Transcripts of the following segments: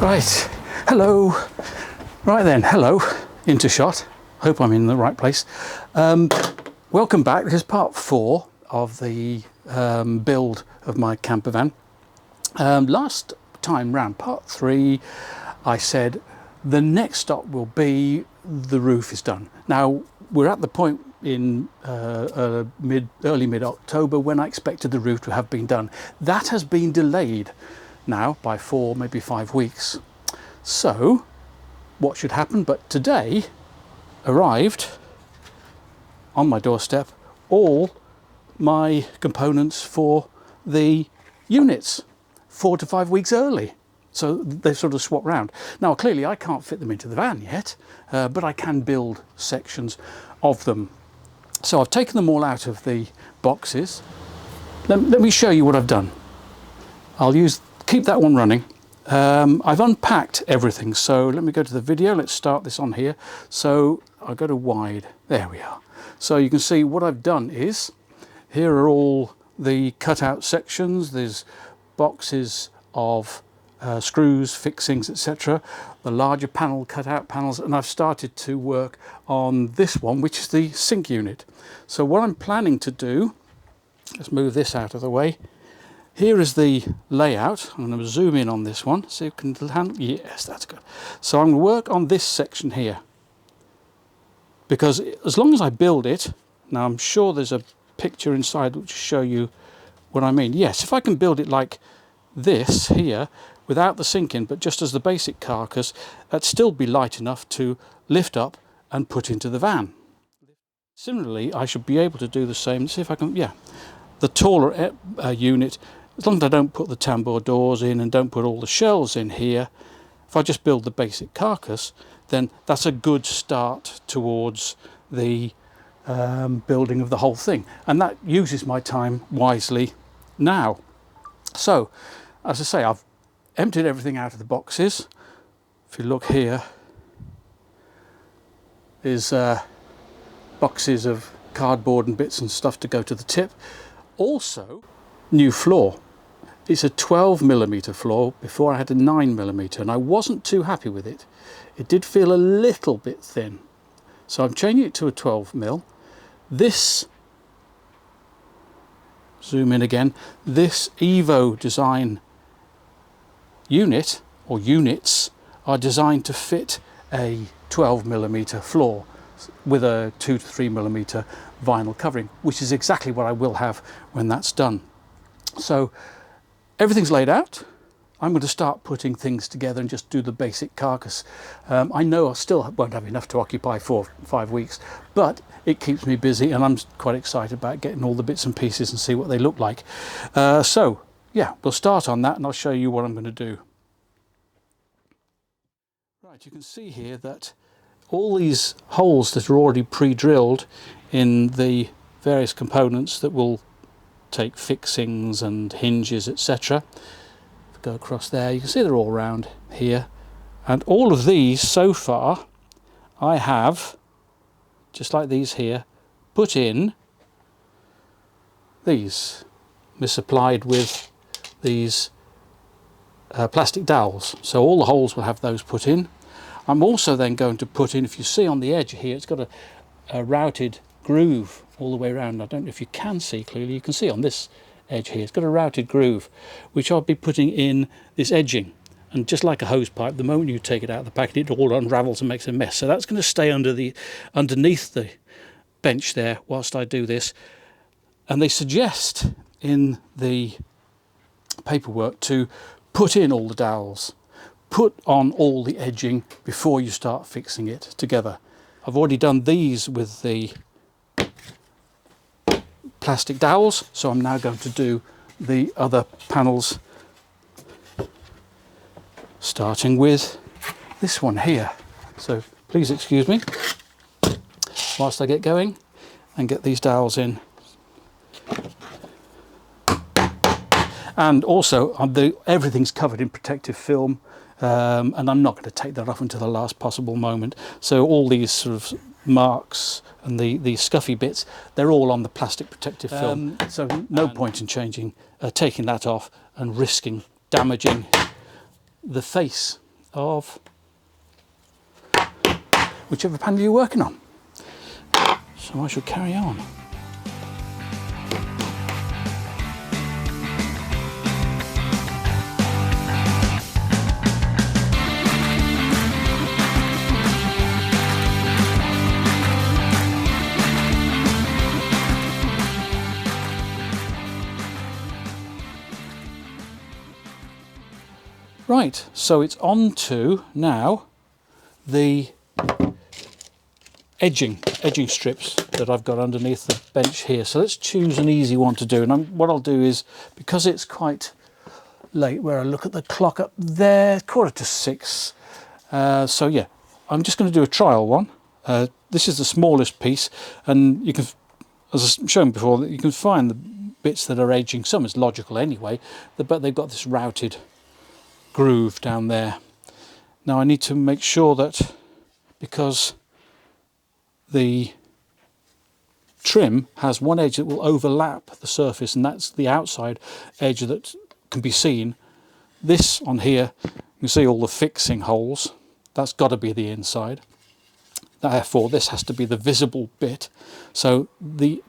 Right, hello. Right then, hello, into shot. Hope I'm in the right place. Welcome back. This is part 4 of the build of my camper van. Last time round, part 3, I said the next stop will be the roof is done. Now, we're at the point in early mid-October when I expected the roof to have been done. That has been delayed now by 4, maybe 5 weeks. So what should happen? But today arrived on my doorstep all my components for the units 4 to 5 weeks early. So they sort of swap round. Now clearly I can't fit them into the van yet, but I can build sections of them. So I've taken them all out of the boxes. Let me show you what I've done. Keep that one running. I've unpacked everything, so let me go to the video. Let's start this on here. So I'll go to wide. There we are. So you can see what I've done is, here are all the cutout sections. There's boxes of screws, fixings, etc. The larger panel, cutout panels, and I've started to work on this one, which is the sink unit. So what I'm planning to do, let's move this out of the way. Here is the layout. I'm going to zoom in on this one, so you can handle. Yes, that's good. So I'm going to work on this section here, because as long as I build it, now I'm sure there's a picture inside which will show you what I mean. Yes, if I can build it like this here, without the sink in, but just as the basic carcass, that'd still be light enough to lift up and put into the van. Similarly, I should be able to do the same. Let's see if I can, yeah. The taller unit, as long as I don't put the tambour doors in and don't put all the shelves in here, if I just build the basic carcass, then that's a good start towards the building of the whole thing. And that uses my time wisely now. So, as I say, I've emptied everything out of the boxes. If you look here, there's boxes of cardboard and bits and stuff to go to the tip. Also, new floor. It's a 12mm floor. Before I had a 9mm, and I wasn't too happy with it. It did feel a little bit thin. So I'm changing it to a 12mm. This, zoom in again, this Evo Design unit, or units, are designed to fit a 12mm floor with a 2 to 3mm vinyl covering, which is exactly what I will have when that's done. So everything's laid out. I'm going to start putting things together and just do the basic carcass. I know I still won't have enough to occupy 4 or 5 weeks, but it keeps me busy, and I'm quite excited about getting all the bits and pieces and see what they look like. So yeah, we'll start on that and I'll show you what I'm going to do. Right, you can see here that all these holes that are already pre-drilled in the various components that will take fixings and hinges, etc. Go across there, you can see they're all around here, and all of these so far I have, just like these here, put in these, misapplied with these plastic dowels, so all the holes will have those put in. I'm also then going to put in, if you see on the edge here, it's got a routed groove all the way around. I don't know if you can see clearly. You can see on this edge here, it's got a routed groove, which I'll be putting in this edging. And just like a hose pipe, the moment you take it out of the packet, it all unravels and makes a mess. So that's going to stay underneath the bench there whilst I do this. And they suggest in the paperwork to put in all the dowels, put on all the edging before you start fixing it together. I've already done these with the plastic dowels, so I'm now going to do the other panels, starting with this one here. So please excuse me whilst I get going and get these dowels in. And also everything's covered in protective film, and I'm not going to take that off until the last possible moment. So all these sort of marks and the scuffy bits, they're all on the plastic protective film. So no point in taking that off and risking damaging the face of whichever panel you're working on. So I shall carry on. Right, so it's on to now the edging strips that I've got underneath the bench here. So let's choose an easy one to do. And what I'll do is, because it's quite late, where I look at the clock up there, 5:45. So yeah, I'm just going to do a trial one. This is the smallest piece, and you can, as I've shown before, that you can find the bits that are edging. Some is logical anyway, but they've got this routed groove down there. Now I need to make sure that, because the trim has one edge that will overlap the surface, and that's the outside edge that can be seen. This on here, you can see all the fixing holes. That's got to be the inside. Therefore this has to be the visible bit. So the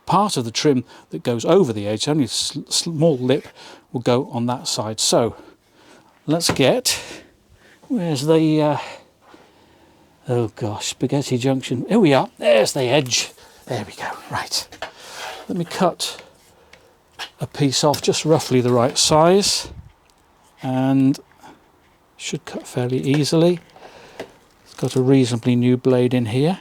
part of the trim that goes over the edge, only a small lip, will go on that side. So let's get, where's the, oh gosh, spaghetti junction. Here we are, there's the edge. There we go, right. Let me cut a piece off just roughly the right size, and should cut fairly easily. It's got a reasonably new blade in here.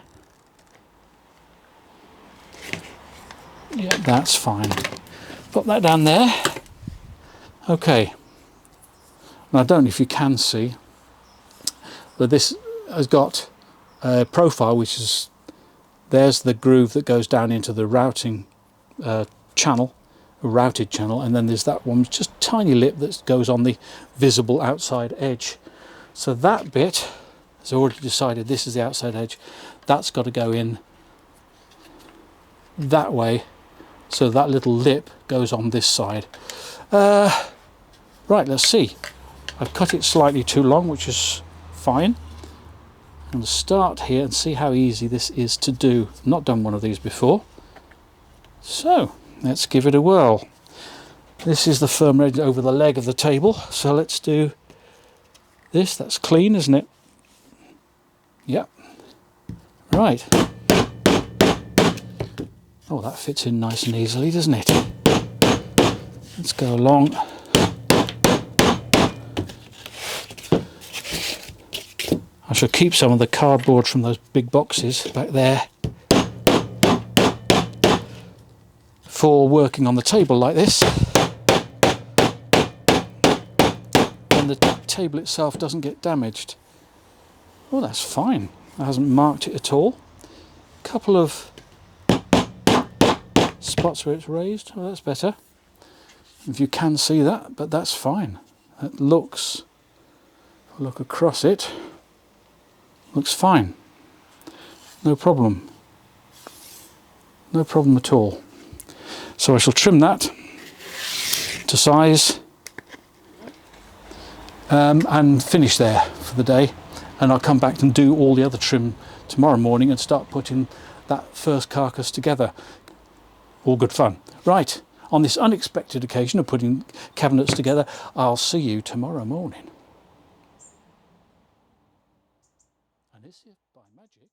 Yeah, that's fine. Put that down there. Okay. Now, I don't know if you can see, but this has got a profile, which is, there's the groove that goes down into the routing channel, a routed channel, and then there's that one, just tiny lip that goes on the visible outside edge. So that bit has already decided this is the outside edge. That's got to go in that way, so that little lip goes on this side. Right, let's see. I've cut it slightly too long, which is fine. I'm going to start here and see how easy this is to do. I've not done one of these before. So let's give it a whirl. This is the firm edge over the leg of the table. So let's do this. That's clean, isn't it? Yep. Right. Oh, that fits in nice and easily, doesn't it? Let's go along. I shall keep some of the cardboard from those big boxes back there for working on the table like this, and the table itself doesn't get damaged. Oh, that's fine. That hasn't marked it at all. A couple of spots where it's raised. Oh, that's better. If you can see that, but that's fine. That looks, if I look across it, looks fine. No problem. No problem at all. So I shall trim that to size and finish there for the day. And I'll come back and do all the other trim tomorrow morning and start putting that first carcass together. All good fun. Right, on this unexpected occasion of putting cabinets together, I'll see you tomorrow morning. And is it by magic?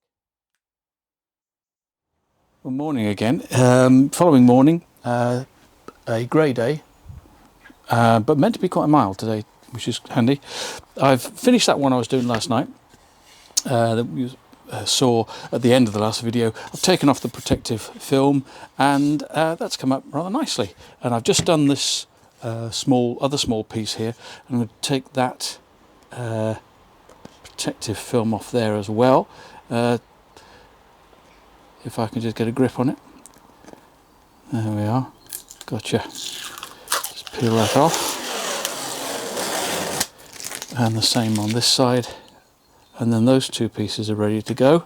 Good morning again. Following morning, a grey day, but meant to be quite mild today, which is handy. I've finished that one I was doing last night that you saw at the end of the last video. I've taken off the protective film, and that's come up rather nicely. And I've just done this other small piece here, and I'm going to take that protective film off there as well. If I can just get a grip on it. There we are. Gotcha. Just peel that off. And the same on this side. And then those two pieces are ready to go.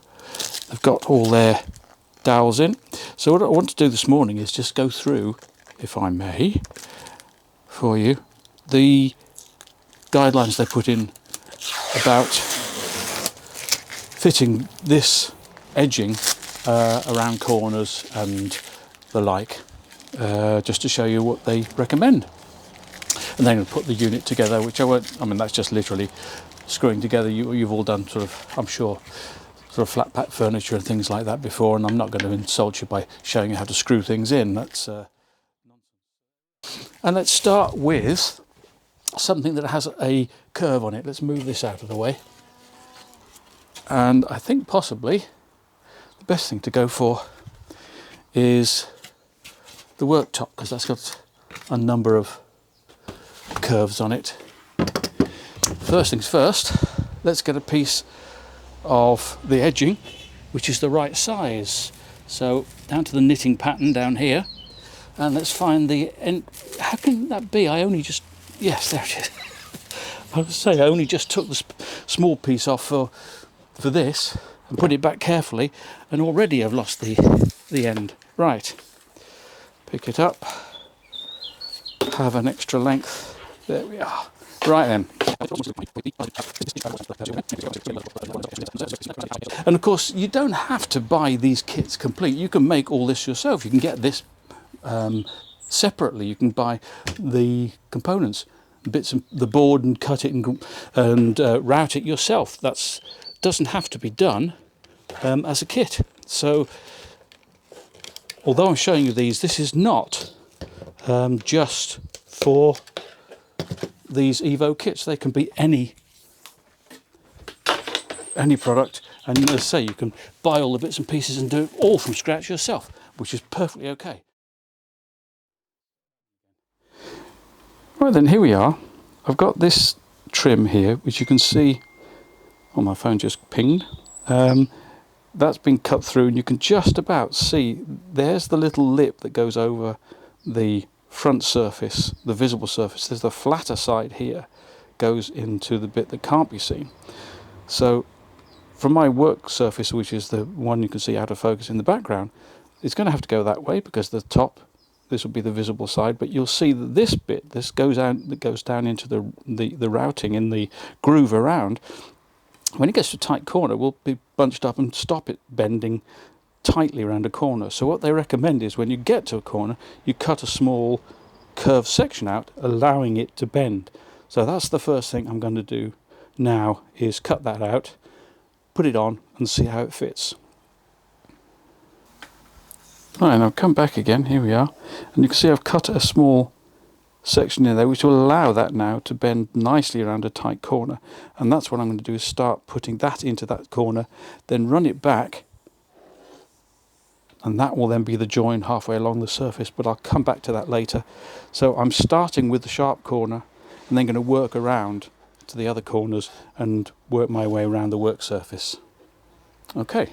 They've got all their dowels in. So what I want to do this morning is just go through, if I may, for you, the guidelines they put in about fitting this edging around corners and the like, just to show you what they recommend. And then put the unit together, which I won't, I mean, that's just literally screwing together. You've all done sort of, I'm sure, sort of flat pack furniture and things like that before, and I'm not going to insult you by showing you how to screw things in. That's and let's start with something that has a curve on it. Let's move this out of the way. And I think possibly the best thing to go for is the worktop, because that's got a number of curves on it. First things first, let's get a piece of the edging which is the right size. So down to the knitting pattern down here, and let's find the end. How can that be? I only just, yes, there it is. I was say I only just took the small piece off for this and put it back carefully, and already I've lost the end. Right, pick it up, have an extra length. There we are. Right then. And of course, you don't have to buy these kits complete. You can make all this yourself. You can get this separately. You can buy the components, bits of the board, and cut it and route it yourself. That doesn't have to be done as a kit. So, although I'm showing you these, this is not just for these Evo kits. They can be any product, and as I say, you can buy all the bits and pieces and do it all from scratch yourself, which is perfectly okay. Right then, here we are. I've got this trim here, which you can see. Oh, my phone just pinged. That's been cut through, and you can just about see there's the little lip that goes over the front surface, the visible surface. There's the flatter side here, goes into the bit that can't be seen. So from my work surface, which is the one you can see out of focus in the background, it's going to have to go that way, because the top, this will be the visible side, but you'll see that this bit, this goes down into the routing in the groove around. When it gets to a tight corner, will be bunched up and stop it bending tightly around a corner. So what they recommend is when you get to a corner, you cut a small curved section out, allowing it to bend. So that's the first thing I'm going to do now, is cut that out, put it on, and see how it fits. Right, and I'll come back again. Here we are, and you can see I've cut a small section in there which will allow that now to bend nicely around a tight corner. And that's what I'm going to do, is start putting that into that corner, then run it back, and that will then be the join halfway along the surface, but I'll come back to that later. So I'm starting with the sharp corner and then going to work around to the other corners and work my way around the work surface. Okay.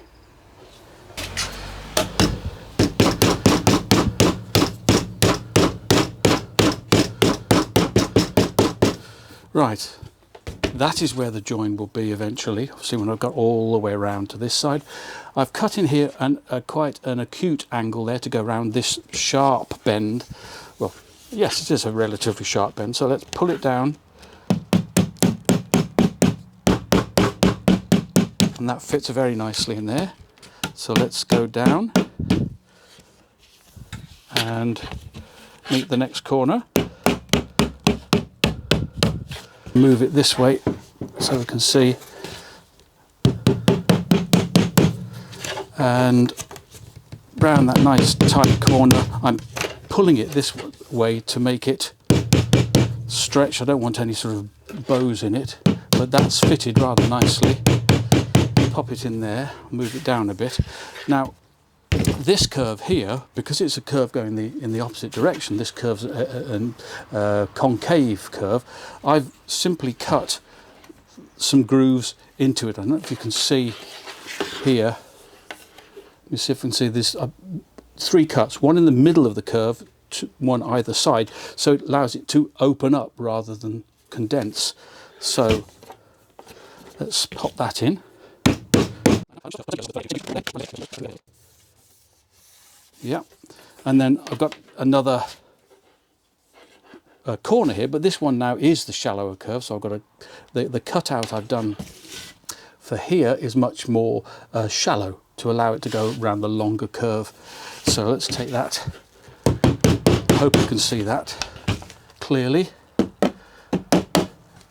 Right, that is where the join will be eventually. Obviously, when I've got all the way around to this side, I've cut in here quite an acute angle there to go around this sharp bend. Well, yes, it is a relatively sharp bend, so let's pull it down. And that fits very nicely in there. So let's go down and meet the next corner. Move it this way so we can see, and round that nice tight corner. I'm pulling it this way to make it stretch. I don't want any sort of bows in it, but that's fitted rather nicely. Pop it in there, move it down a bit. Now this curve here, because it's a curve going in the opposite direction, this curve's a concave curve, I've simply cut some grooves into it. I don't know if you can see here. Let me see if I can see this. 3 cuts, one in the middle of the curve, one either side, so it allows it to open up rather than condense. So let's pop that in. Yeah, and then I've got another corner here, but this one now is the shallower curve, so I've got the cutout I've done for here is much more shallow to allow it to go around the longer curve. So let's take that. I hope you can see that clearly.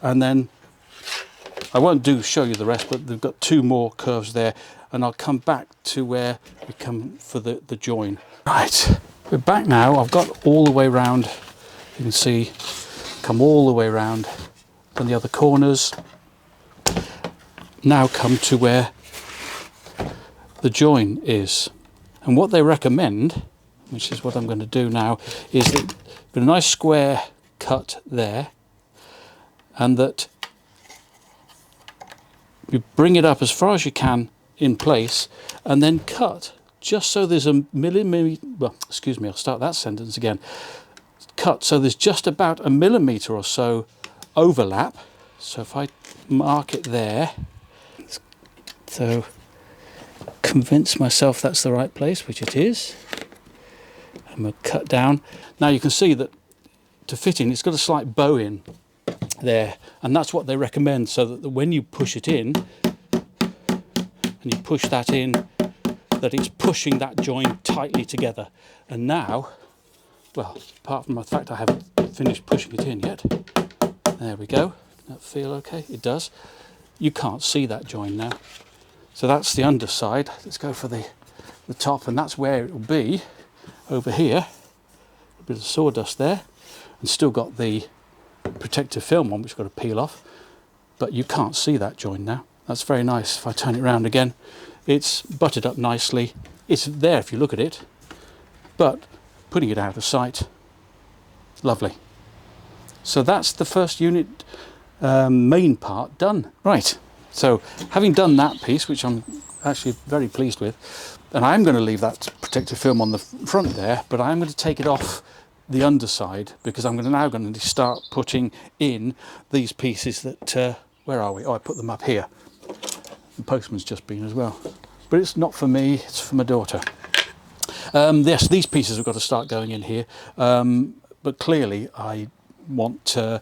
And then I won't show you the rest, but they've got 2 more curves there, and I'll come back to where we come for the join. Right, we're back now. I've got all the way around. You can see, come all the way around from the other corners. Now come to where the join is, and what they recommend, which is what I'm going to do now, is that a nice square cut there, and that you bring it up as far as you can in place, and then cut just so there's a millimetre. Well, excuse me, I'll start that sentence again. Cut so there's just about a millimetre or so overlap. So if I mark it there, so convince myself that's the right place, which it is. I'm going to cut down. Now you can see that to fit in, it's got a slight bow in there, and that's what they recommend, so that when you push it in, and you push that in, that it's pushing that joint tightly together. And now, well, apart from the fact I haven't finished pushing it in yet, there we go. Does that feel okay? It does. You can't see that joint now. So that's the underside. Let's go for the top, and that's where it will be over here. A bit of sawdust there, and still got the protective film on, which I've got to peel off, but you can't see that joint now. That's very nice. If I turn it around again, it's butted up nicely. It's there if you look at it, but putting it out of sight, lovely. So that's the first unit main part done. Right, so having done that piece, which I'm actually very pleased with, and I'm going to leave that protective film on the front there, but I'm going to take it off the underside, because I'm now going to start putting in these pieces that, where are we? Oh, I put them up here. The postman's just been as well. But it's not for me, it's for my daughter. Yes, these pieces have got to start going in here, but clearly I don't want to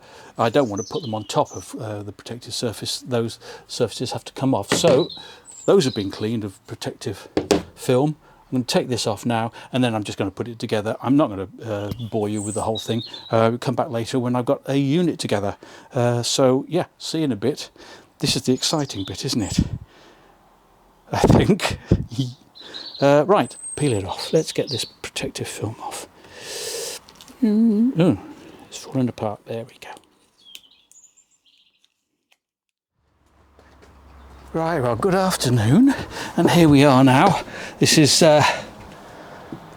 put them on top of the protective surface. Those surfaces have to come off. So those have been cleaned of protective film. I'm going to take this off now, and then I'm just going to put it together. I'm not going to bore you with the whole thing. We'll come back later when I've got a unit together. So yeah, see you in a bit. This is the exciting bit, isn't it? I think. Right, peel it off. Let's get this protective film off. Oh, it's falling apart. There we go. Right, well, good afternoon, and here we are now. This is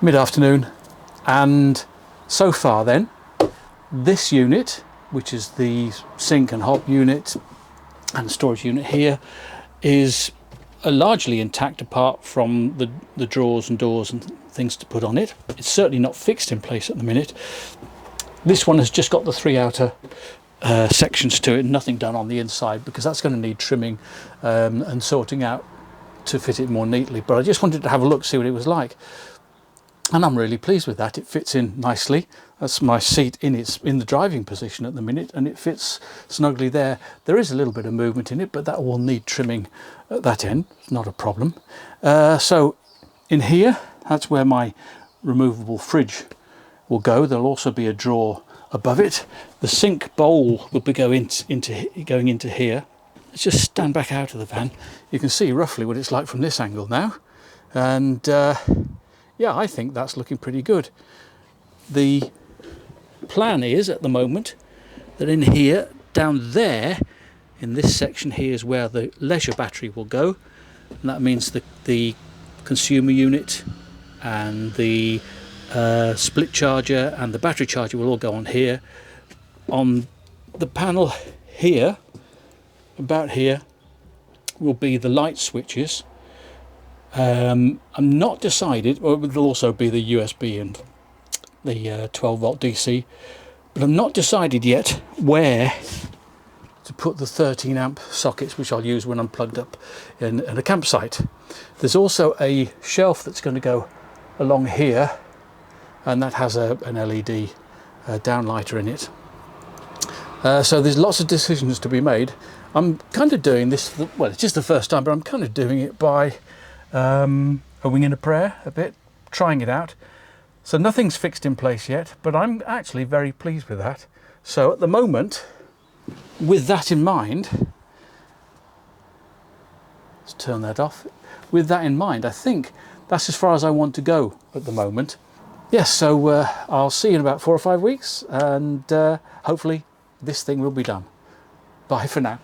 mid-afternoon, and so far then, this unit, which is the sink and hob unit and storage unit here, is largely intact apart from the drawers and doors and things to put on it. It's certainly not fixed in place at the minute. This one has just got the 3 outer sections to it, nothing done on the inside, because that's going to need trimming and sorting out to fit it more neatly. But I just wanted to have a look, see what it was like, and I'm really pleased with that. It fits in nicely. That's my seat in the driving position at the minute, and it fits snugly there. There is a little bit of movement in it, but that will need trimming at that end. It's not a problem. So in here, that's where my removable fridge will go. There'll also be a drawer above it. The sink bowl will be going into here. Let's just stand back out of the van. You can see roughly what it's like from this angle now, and yeah, I think that's looking pretty good. The plan is at the moment that in here, down there, in this section here is where the leisure battery will go, and that means the consumer unit and the split charger and the battery charger will all go on here. On the panel here, about here, will be the light switches. I'm not decided, or it will also be the USB and the 12 volt DC, but I'm not decided yet where to put the 13 amp sockets, which I'll use when I'm plugged up in a campsite. There's also a shelf that's going to go along here, and that has an LED downlighter in it. So there's lots of decisions to be made. I'm kind of doing this, well, it's just the first time, but I'm kind of doing it by a wing and a prayer a bit, trying it out. So nothing's fixed in place yet, but I'm actually very pleased with that. So at the moment, with that in mind, let's turn that off. With that in mind, I think that's as far as I want to go at the moment. Yes, so I'll see you in about 4 or 5 weeks, and hopefully this thing will be done. Bye for now.